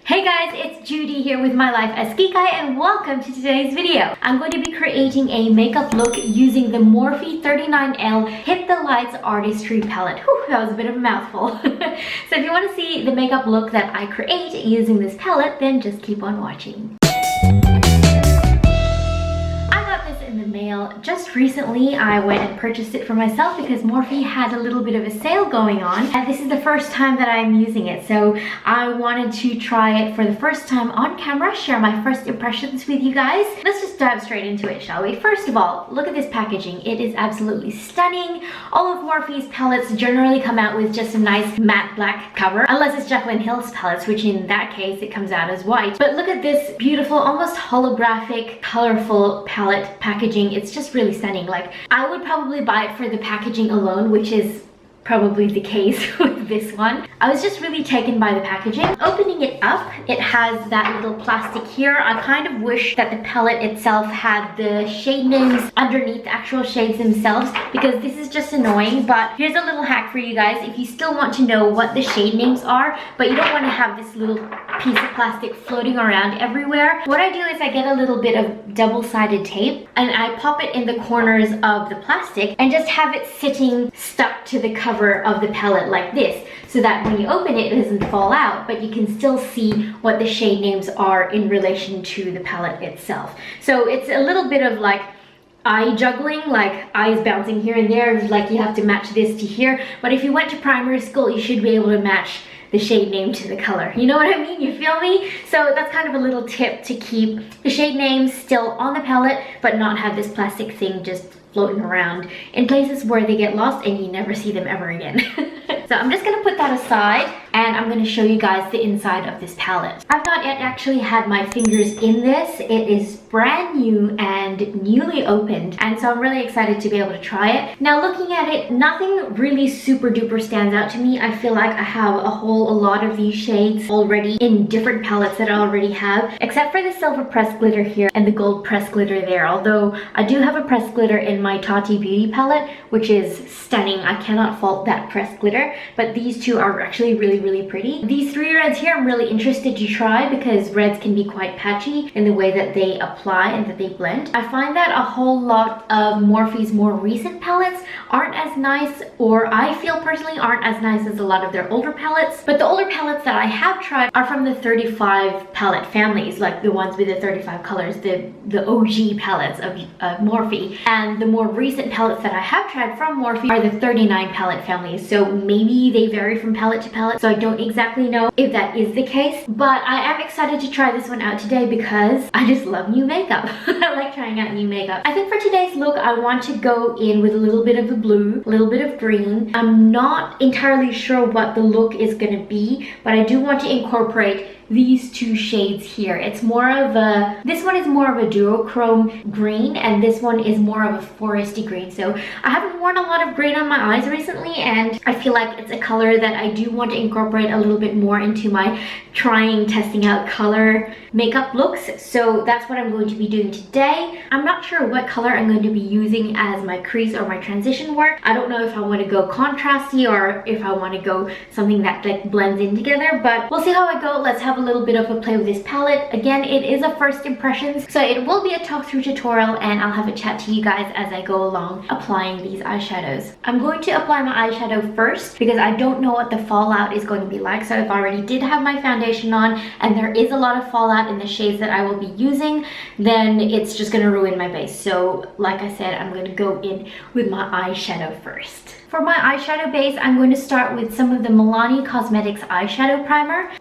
Hey guys, it's Judy here with my life as Kikays and welcome to today's video. I'm going to be creating a makeup look using the Morphe 39L Hit the Lights Artistry palette. Whew, that was a bit of a mouthful. So if you want to see the makeup look that I create using this palette, then just keep on watching. In the mail just recently. I went and purchased it for myself because Morphe had a little bit of a sale going on, and this is the first time that I'm using it, so I wanted to try it for the first time on camera, share my first impressions with you guys. Let's just dive straight into it, shall we? First of all, look at this packaging. It is absolutely stunning. All of Morphe's palettes generally come out with just a nice matte black cover, unless it's Jaclyn Hill's palettes, which in that case it comes out as white. But look at this beautiful, almost holographic, colorful palette packaging. It's just really stunning. Like, I would probably buy it for the packaging alone, which is probably the case with this one. I was just really taken by the packaging. Opening it up, it has that little plastic here. I kind of wish that the palette itself had the shade names underneath the actual shades themselves, because this is just annoying. But here's a little hack for you guys. If you still want to know what the shade names are, but you don't want to have this little piece of plastic floating around everywhere, what I do is I get a little bit of double-sided tape and I pop it in the corners of the plastic and just have it sitting stuck to the cover of the palette like this, so that when you open it, it doesn't fall out, but you can still see what the shade names are in relation to the palette itself. So it's a little bit of like eye juggling, like eyes bouncing here and there, like you have to match this to here. But if you went to primary school, you should be able to match the shade name to the color. You know what I mean? You feel me? So that's kind of a little tip to keep the shade names still on the palette, but not have this plastic thing just floating around in places where they get lost and you never see them ever again. So I'm just gonna put that aside and I'm gonna show you guys the inside of this palette. I've not yet actually had my fingers in this. It is brand new and newly opened, and so I'm really excited to be able to try it. Now, looking at it, nothing really super duper stands out to me. I feel like I have a lot of these shades already in different palettes that I already have, except for the silver pressed glitter here and the gold pressed glitter there. Although I do have a pressed glitter in my Tati Beauty palette, which is stunning. I cannot fault that pressed glitter, but these two are actually really pretty. These three reds here I'm really interested to try because reds can be quite patchy in the way that they apply and that they blend. I find that a whole lot of Morphe's more recent palettes aren't as nice, or I feel personally aren't as nice as a lot of their older palettes. But the older palettes that I have tried are from the 35 palette families, like the ones with the 35 colors, the OG palettes of Morphe. And the more recent palettes that I have tried from Morphe are the 39 palette families. So maybe they vary from palette to palette, so I don't exactly know if that is the case. But I am excited to try this one out today because I just love new makeup. I like trying out new makeup. I think for today's look, I want to go in with a little bit of a blue, a little bit of green. I'm not entirely sure what the look is going to be, but I do want to incorporate these two shades here. It's more of a, this one is more of a duochrome green and this one is more of a foresty green. So I haven't worn a lot of green on my eyes recently, and I feel like it's a color that I do want to incorporate a little bit more into my testing out color makeup looks. So that's what I'm going to be doing today. I'm not sure what color I'm going to be using as my crease or my transition work. I don't know if I want to go contrasty or if I want to go something that like blends in together, but we'll see how I go. Let's have a little bit of a play with this palette. Again, it is a first impressions, so it will be a talk through tutorial and I'll have a chat to you guys as I go along applying these eyeshadows. I'm going to apply my eyeshadow first because I don't know what the fallout is going to be like. So if I already did have my foundation on and there is a lot of fallout in the shades that I will be using, then it's just going to ruin my base. So like I said, I'm going to go in with my eyeshadow first. For my eyeshadow base, I'm going to start with some of the Milani Cosmetics eyeshadow primer.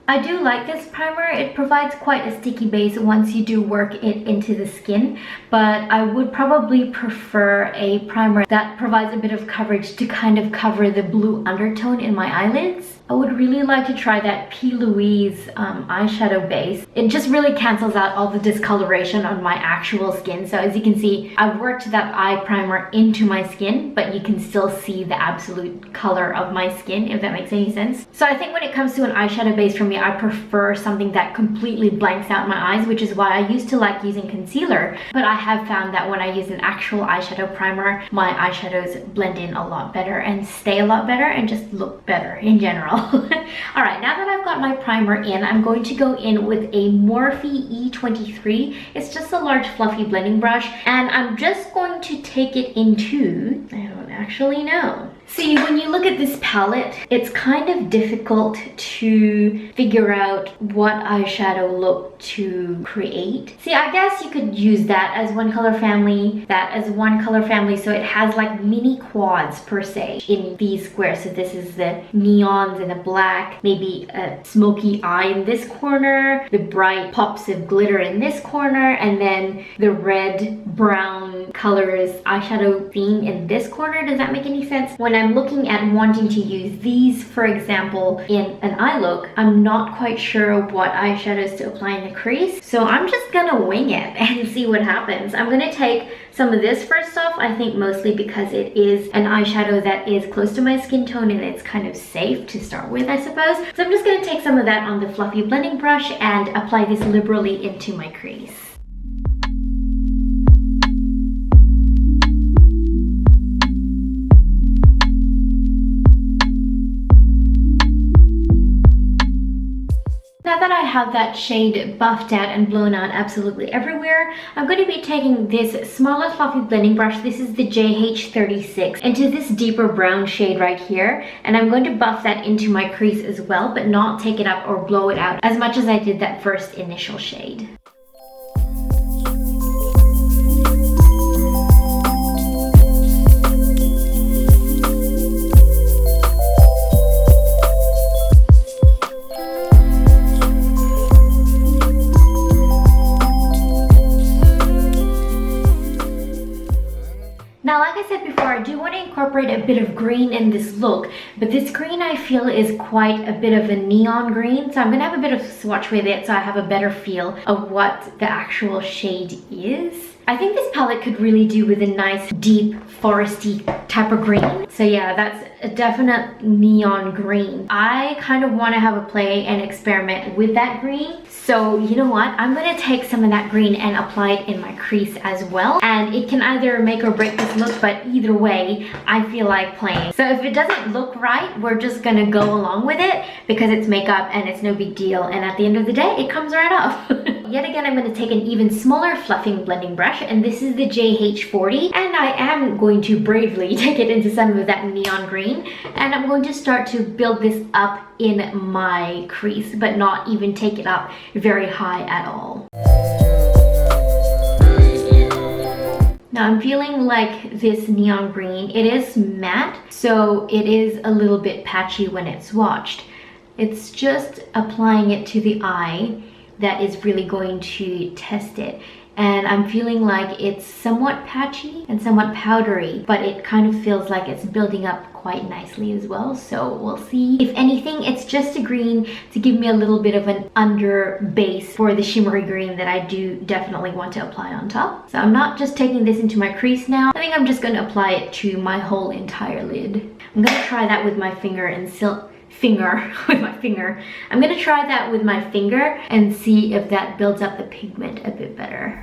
I do like this primer. It provides quite a sticky base once you do work it into the skin, but I would probably prefer a primer that provides a bit of coverage to kind of cover the blue undertone in my eyelids. I would really like to try that P. Louise eyeshadow base. It just really cancels out all the discoloration on my actual skin. So as you can see, I've worked that eye primer into my skin, but you can still see the absolute color of my skin, if that makes any sense. So I think when it comes to an eyeshadow base for me, I prefer something that completely blanks out my eyes, which is why I used to like using concealer. But I have found that when I use an actual eyeshadow primer, my eyeshadows blend in a lot better and stay a lot better and just look better in general. All right, now that I've got my primer in, I'm going to go in with a Morphe E23. It's just a large fluffy blending brush, and I'm just going to take it into, I don't actually know. See, when you look at this palette, it's kind of difficult to figure out what eyeshadow look to create. See, I guess you could use that as one color family, that as one color family, so it has like mini quads per se in these squares. So this is the neons and the black, maybe a smoky eye in this corner, the bright pops of glitter in this corner, and then the red brown colors eyeshadow theme in this corner. Does that make any sense? When I'm looking at wanting to use these, for example, in an eye look, I'm not quite sure what eyeshadows to apply in the crease. So I'm just gonna wing it and see what happens. I'm gonna take some of this first off, I think mostly because it is an eyeshadow that is close to my skin tone and it's kind of safe to start with, I suppose. So I'm just gonna take some of that on the fluffy blending brush and apply this liberally into my crease. Now that I have that shade buffed out and blown out absolutely everywhere, I'm going to be taking this smaller fluffy blending brush, this is the JH36, into this deeper brown shade right here, and I'm going to buff that into my crease as well, but not take it up or blow it out as much as I did that first initial shade. Now, like I said before, I do want to incorporate a bit of green in this look, but this green I feel is quite a bit of a neon green, so I'm going to have a bit of a swatch with it so I have a better feel of what the actual shade is. I think this palette could really do with a nice deep foresty type of green. So yeah, that's a definite neon green. I kind of want to have a play and experiment with that green. So you know what? I'm going to take some of that green and apply it in my crease as well. And it can either make or break this look, but either way, I feel like playing. So if it doesn't look right, we're just going to go along with it because it's makeup and it's no big deal. And at the end of the day, it comes right off. Yet again, I'm going to take an even smaller fluffing blending brush, and this is the JH40, and I am going to bravely take it into some of that neon green, and I'm going to start to build this up in my crease, but not even take it up very high at all. Now I'm feeling like this neon green, it is matte, so it is a little bit patchy when it's swatched. It's just applying it to the eye that is really going to test it. And I'm feeling like it's somewhat patchy and somewhat powdery, but it kind of feels like it's building up quite nicely as well. So we'll see. If anything, it's just a green to give me a little bit of an under base for the shimmery green that I do definitely want to apply on top. So I'm not just taking this into my crease now. I think I'm just going to apply it to my whole entire lid. I'm going to try that with my finger and I'm gonna try that with my finger and see if that builds up the pigment a bit better.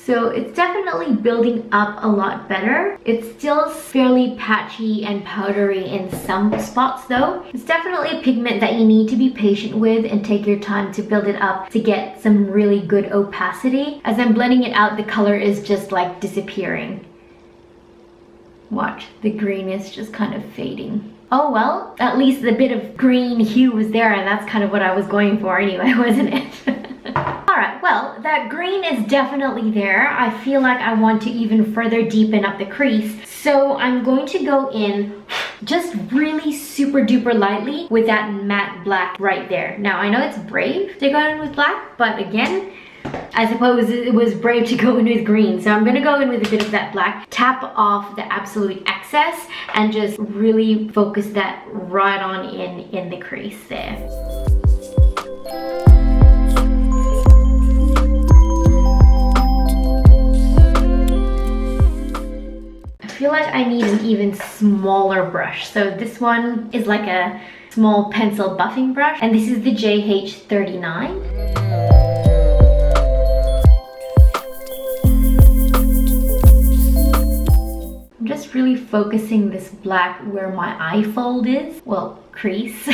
So it's definitely building up a lot better. It's still fairly patchy and powdery in some spots though. It's definitely a pigment that you need to be patient with and take your time to build it up to get some really good opacity. As I'm blending it out, the color is just like disappearing. Watch, the green is just kind of fading. Oh well, at least the bit of green hue was there, and that's kind of what I was going for anyway, wasn't it? Alright, well, that green is definitely there. I feel like I want to even further deepen up the crease. So I'm going to go in just really super duper lightly with that matte black right there. Now, I know it's brave to go in with black, but again, I suppose it was brave to go in with green. So I'm going to go in with a bit of that black, tap off the absolute excess, and just really focus that right on in the crease there. but I need an even smaller brush. So this one is like a small pencil buffing brush, and this is the JH39. I'm just really focusing this black where my eye fold is, well, crease.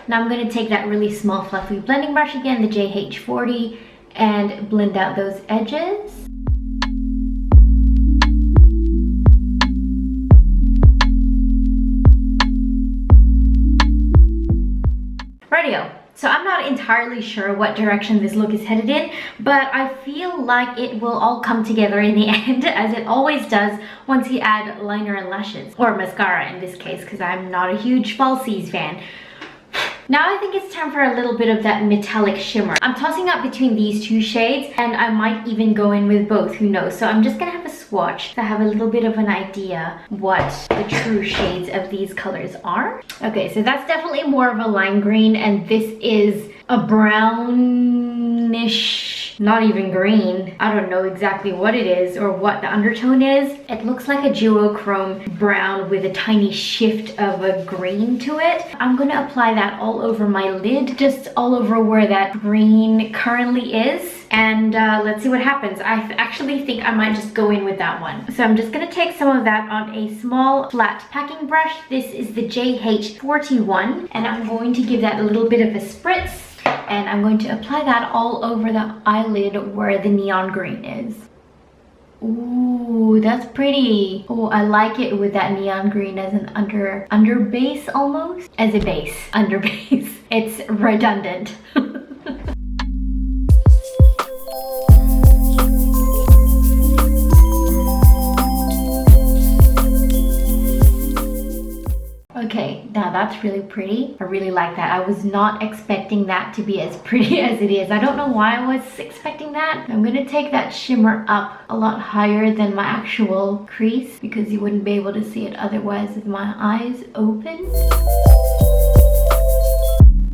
Now I'm going to take that really small fluffy blending brush again, the JH40, and blend out those edges. Radio. So I'm not entirely sure what direction this look is headed in, but I feel like it will all come together in the end, as it always does once you add liner and lashes, or mascara in this case, because I'm not a huge falsies fan. Now I think it's time for a little bit of that metallic shimmer. I'm tossing up between these two shades, and I might even go in with both, who knows. So I'm just gonna have a swatch to have a little bit of an idea what the true shades of these colors are. Okay, so that's definitely more of a lime green, and this is a brownish, not even green. I don't know exactly what it is or what the undertone is. It looks like a duochrome brown with a tiny shift of a green to it. I'm gonna apply that all over my lid, just all over where that green currently is. And let's see what happens. I actually think I might just go in with that one. So I'm just gonna take some of that on a small flat packing brush. This is the JH41, and I'm going to give that a little bit of a spritz, and I'm going to apply that all over the eyelid where the neon green is. Ooh, that's pretty. Oh, I like it with that neon green as an under base almost. As a base, under base. It's redundant. Okay, now that's really pretty. I really like that. I was not expecting that to be as pretty as it is. I don't know why I was expecting that. I'm gonna take that shimmer up a lot higher than my actual crease, because you wouldn't be able to see it otherwise with my eyes open.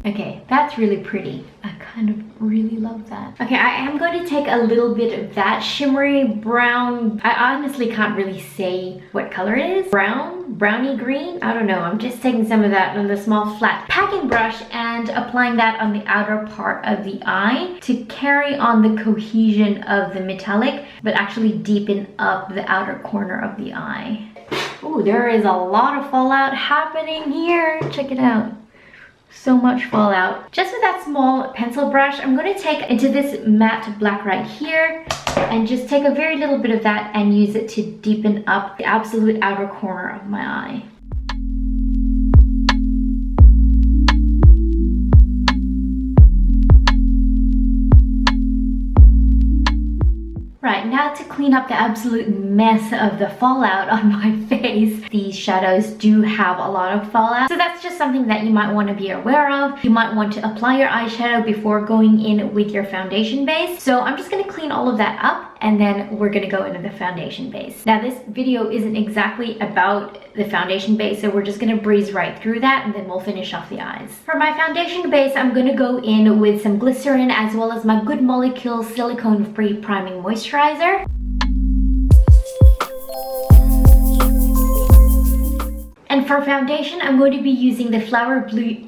Okay, that's really pretty. I kind of really love that. Okay, I am going to take a little bit of that shimmery brown. I honestly can't really say what color it is. Brown? Browny green? I don't know. I'm just taking some of that on the small flat packing brush and applying that on the outer part of the eye to carry on the cohesion of the metallic, but actually deepen up the outer corner of the eye. Ooh, there is a lot of fallout happening here. Check it out. So much fallout. Just with that small pencil brush, I'm going to take into this matte black right here and just take a very little bit of that and use it to deepen up the absolute outer corner of my eye. Right, now to clean up the absolute mess of the fallout on my face. These shadows do have a lot of fallout, so that's just something that you might want to be aware of. You might want to apply your eyeshadow before going in with your foundation base. So I'm just going to clean all of that up, and then we're going to go into the foundation base. Now this video isn't exactly about the foundation base, so we're just going to breeze right through that, and then we'll finish off the eyes. For my foundation base, I'm going to go in with some glycerin as well as my Good Molecule silicone-free priming moisturizer. And for foundation, I'm going to be using the Flower Beauty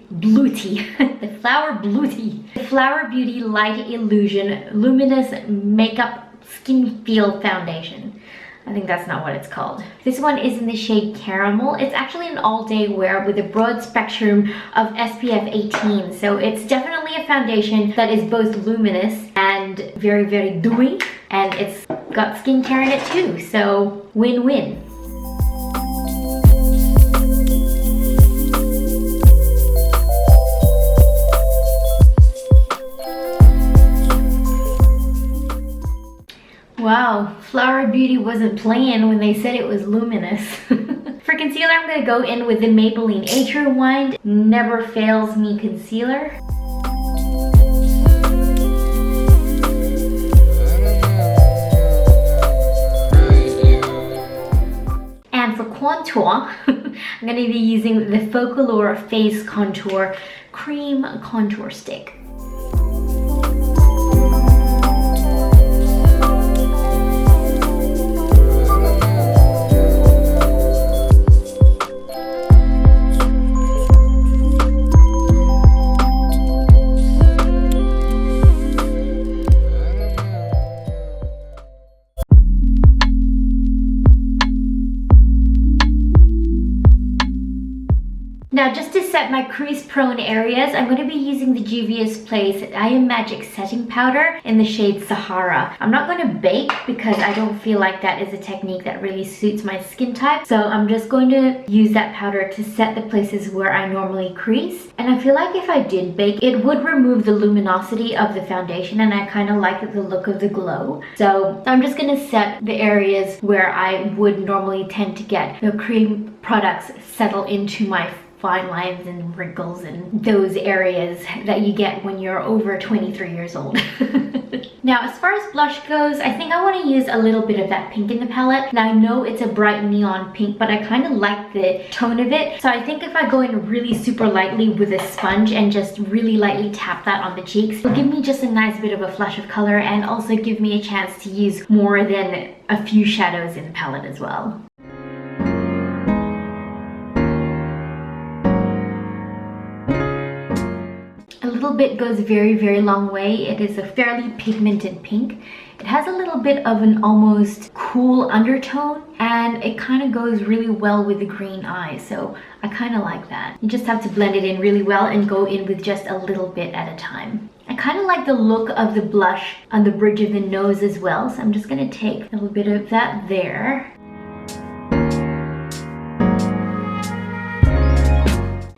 Light Illusion Luminous Makeup Skin Feel Foundation. I think that's not what it's called. This one is in the shade Caramel. It's actually an all-day wear with a broad spectrum of SPF 18. So it's definitely a foundation that is both luminous and very, very dewy. And it's got skincare in it too. So win-win. Wow, Flower Beauty wasn't playing when they said it was luminous. For concealer, I'm going to go in with the Maybelline Age Rewind Never Fails Me Concealer. And for contour, I'm going to be using the Focallure Face Contour Cream Contour Stick. Now, just to set my crease prone areas, I'm going to be using the Juvia's Place I Am Magic Setting Powder in the shade Sahara. I'm not going to bake because I don't feel like that is a technique that really suits my skin type. So I'm just going to use that powder to set the places where I normally crease. And I feel like if I did bake, it would remove the luminosity of the foundation, and I kind of like the look of the glow. So I'm just going to set the areas where I would normally tend to get the cream products settle into my fine lines and wrinkles and those areas that you get when you're over 23 years old. Now, as far as blush goes, I think I want to use a little bit of that pink in the palette. Now, I know it's a bright neon pink, but I kind of like the tone of it. So I think if I go in really super lightly with a sponge and just really lightly tap that on the cheeks, it'll give me just a nice bit of a flush of color and also give me a chance to use more than a few shadows in the palette as well. A little bit goes a very, very long way. It is a fairly pigmented pink. It has a little bit of an almost cool undertone, and it kind of goes really well with the green eyes, so I kind of like that. You just have to blend it in really well and go in with just a little bit at a time. I kind of like the look of the blush on the bridge of the nose as well, so I'm just going to take a little bit of that there.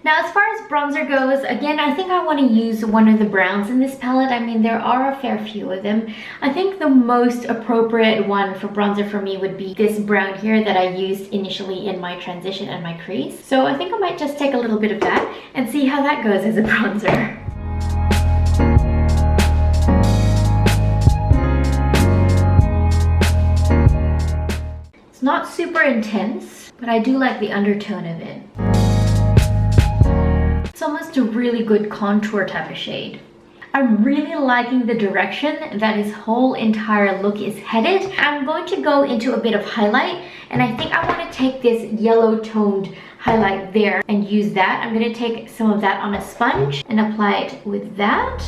Now, as far as bronzer goes, again, I think I want to use one of the browns in this palette. I mean, there are a fair few of them. I think the most appropriate one for bronzer for me would be this brown here that I used initially in my transition and my crease. So I think I might just take a little bit of that and see how that goes as a bronzer. It's not super intense, but I do like the undertone of it. It's almost a really good contour type of shade. I'm really liking the direction that his whole entire look is headed. I'm going to go into a bit of highlight, and I think I want to take this yellow toned highlight there and use that. I'm going to take some of that on a sponge and apply it with that.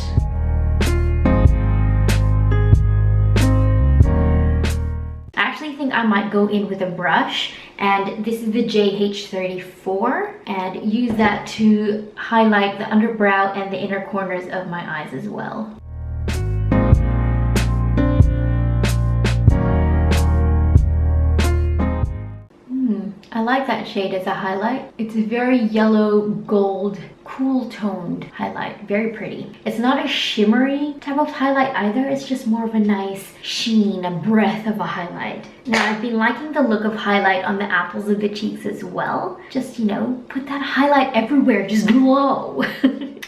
I actually think I might go in with a brush, and this is the JH34, and use that to highlight the underbrow and the inner corners of my eyes as well. I like that shade as a highlight. It's a very yellow gold, cool toned highlight. Very pretty. It's not a shimmery type of highlight either. It's just more of a nice sheen, a breath of a highlight. Now, I've been liking the look of highlight on the apples of the cheeks as well. Just, you know, put that highlight everywhere. Just glow.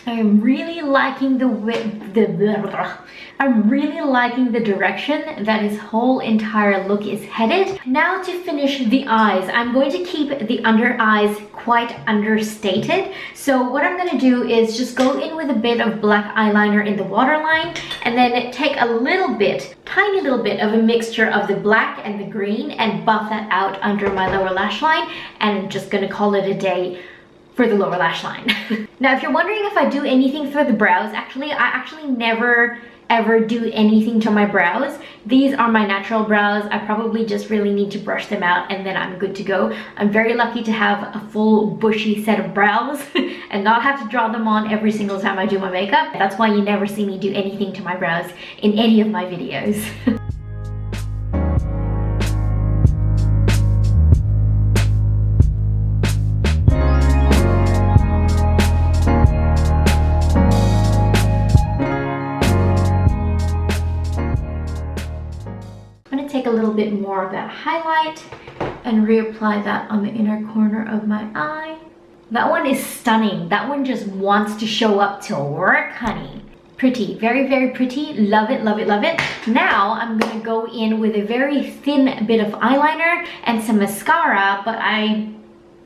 I'm really liking I'm really liking the direction that his whole entire look is headed. Now, to finish the eyes, I'm going to keep the under eyes quite understated. So what I'm going to do is just go in with a bit of black eyeliner in the waterline, and then take a little bit, tiny little bit of a mixture of the black and the green and buff that out under my lower lash line, and I'm just going to call it a day for the lower lash line. Now, if you're wondering if I do anything for the brows, I actually never ever do anything to my brows. These are my natural brows. I probably just really need to brush them out and then I'm good to go. I'm very lucky to have a full bushy set of brows and not have to draw them on every single time I do my makeup. That's why you never see me do anything to my brows in any of my videos. Take a little bit more of that highlight and reapply that on the inner corner of my eye. That one is stunning. That one just wants to show up to work, honey. Pretty, very, very pretty. Love it, love it, love it. Now I'm gonna go in with a very thin bit of eyeliner and some mascara, but I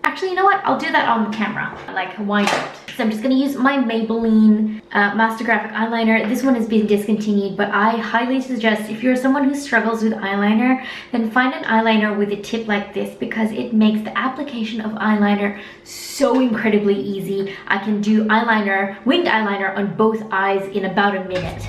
Actually, you know what? I'll do that on camera. Like, why not? So I'm just going to use my Maybelline Master Graphic eyeliner. This one has been discontinued, but I highly suggest if you're someone who struggles with eyeliner, then find an eyeliner with a tip like this because it makes the application of eyeliner so incredibly easy. I can do eyeliner, winged eyeliner on both eyes in about a minute.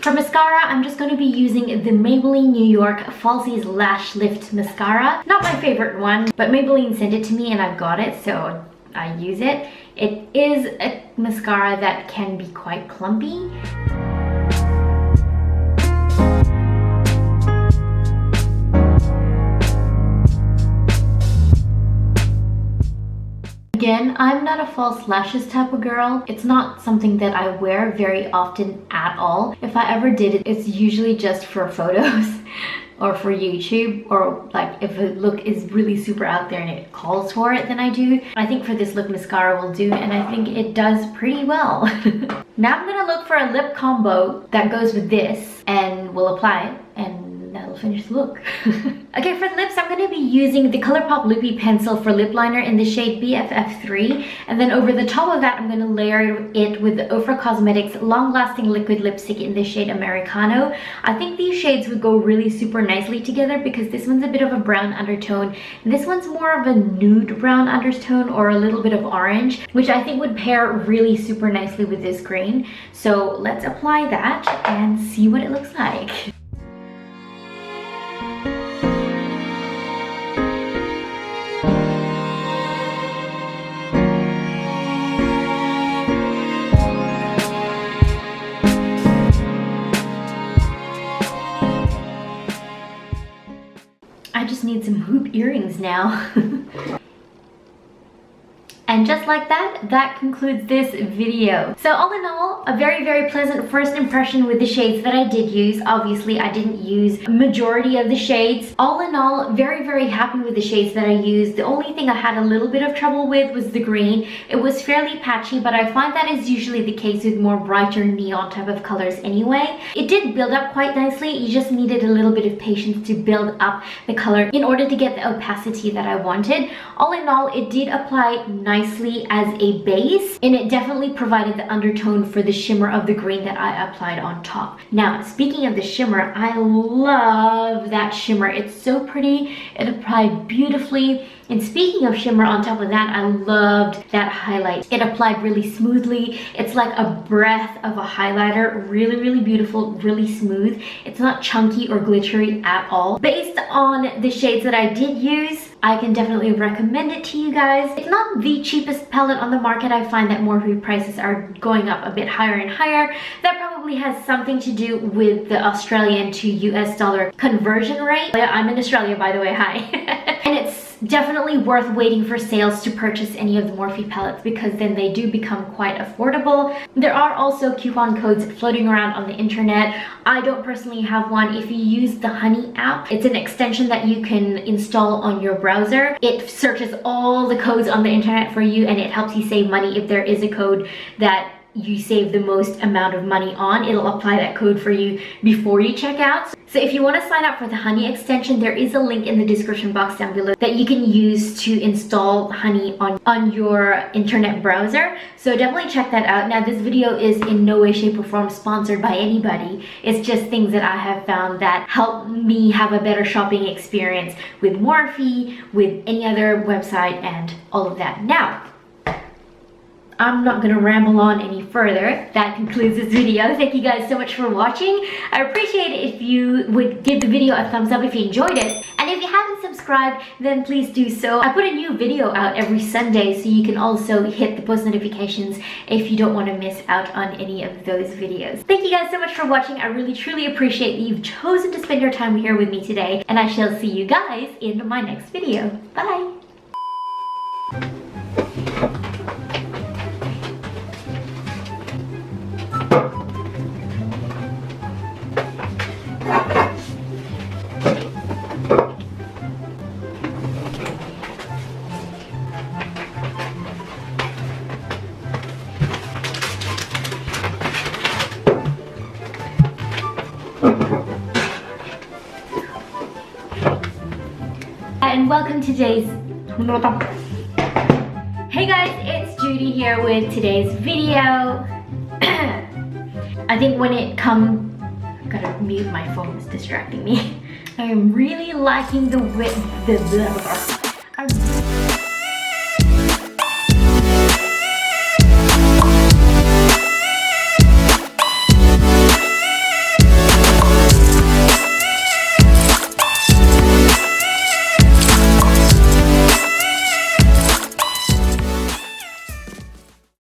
For mascara, I'm just going to be using the Maybelline New York Falsies Lash Lift Mascara. Not my favorite one, but Maybelline sent it to me and I've got it, so I use it. It is a mascara that can be quite clumpy. Again, I'm not a false lashes type of girl. It's not something that I wear very often at all. If I ever did it, it's usually just for photos or for YouTube, or like if a look is really super out there and it calls for it, then I do. I think for this look, mascara will do, and I think it does pretty well. Now I'm gonna look for a lip combo that goes with this and we'll apply it, and that'll finish the look. Okay, for the lips, I'm going to be using the ColourPop Lippy Pencil for lip liner in the shade BFF3. And then over the top of that, I'm going to layer it with the Ofra Cosmetics Long Lasting Liquid Lipstick in the shade Americano. I think these shades would go really super nicely together because this one's a bit of a brown undertone. And this one's more of a nude brown undertone or a little bit of orange, which I think would pair really super nicely with this green. So let's apply that and see what it looks like. I just need some hoop earrings now. And just like that, that concludes this video. So all in all, a very, very pleasant first impression with the shades that I did use. Obviously, I didn't use a majority of the shades. All in all, very, very happy with the shades that I used. The only thing I had a little bit of trouble with was the green. It was fairly patchy, but I find that is usually the case with more brighter neon type of colors anyway. It did build up quite nicely. You just needed a little bit of patience to build up the color in order to get the opacity that I wanted. All in all, it did apply nicely as a base, and it definitely provided the undertone for the shimmer of the green that I applied on top. Now, speaking of the shimmer, I love that shimmer. It's so pretty. It applied beautifully. And speaking of shimmer, on top of that, I loved that highlight. It applied really smoothly. It's like a breath of a highlighter. Really, really beautiful, really smooth. It's not chunky or glittery at all. Based on the shades that I did use, I can definitely recommend it to you guys. It's not the cheapest palette on the market. I find that Morphe prices are going up a bit higher and higher. That probably has something to do with the Australian to US dollar conversion rate. I'm in Australia, by the way, hi. And it's definitely worth waiting for sales to purchase any of the Morphe palettes because then they do become quite affordable. There are also coupon codes floating around on the internet. I don't personally have one. If you use the Honey app, it's an extension that you can install on your browser. It searches all the codes on the internet for you and it helps you save money if there is a code that you save the most amount of money on. It'll apply that code for you before you check out. So if you want to sign up for the Honey extension, there is a link in the description box down below that you can use to install Honey on your internet browser. So definitely check that out. Now, this video is in no way, shape, or form sponsored by anybody. It's just things that I have found that help me have a better shopping experience with Morphe, with any other website, and all of that. Now, I'm not gonna ramble on any further. That concludes this video. Thank you guys so much for watching. I appreciate it if you would give the video a thumbs up if you enjoyed it. And if you haven't subscribed, then please do so. I put a new video out every Sunday, so you can also hit the post notifications if you don't want to miss out on any of those videos. Thank you guys so much for watching. I really truly appreciate that you've chosen to spend your time here with me today. And I shall see you guys in my next video. Bye! and welcome to today's... Hey guys, it's Judy here with today's video. I think when it comes... I've gotta mute my phone, it's distracting me. I am really liking the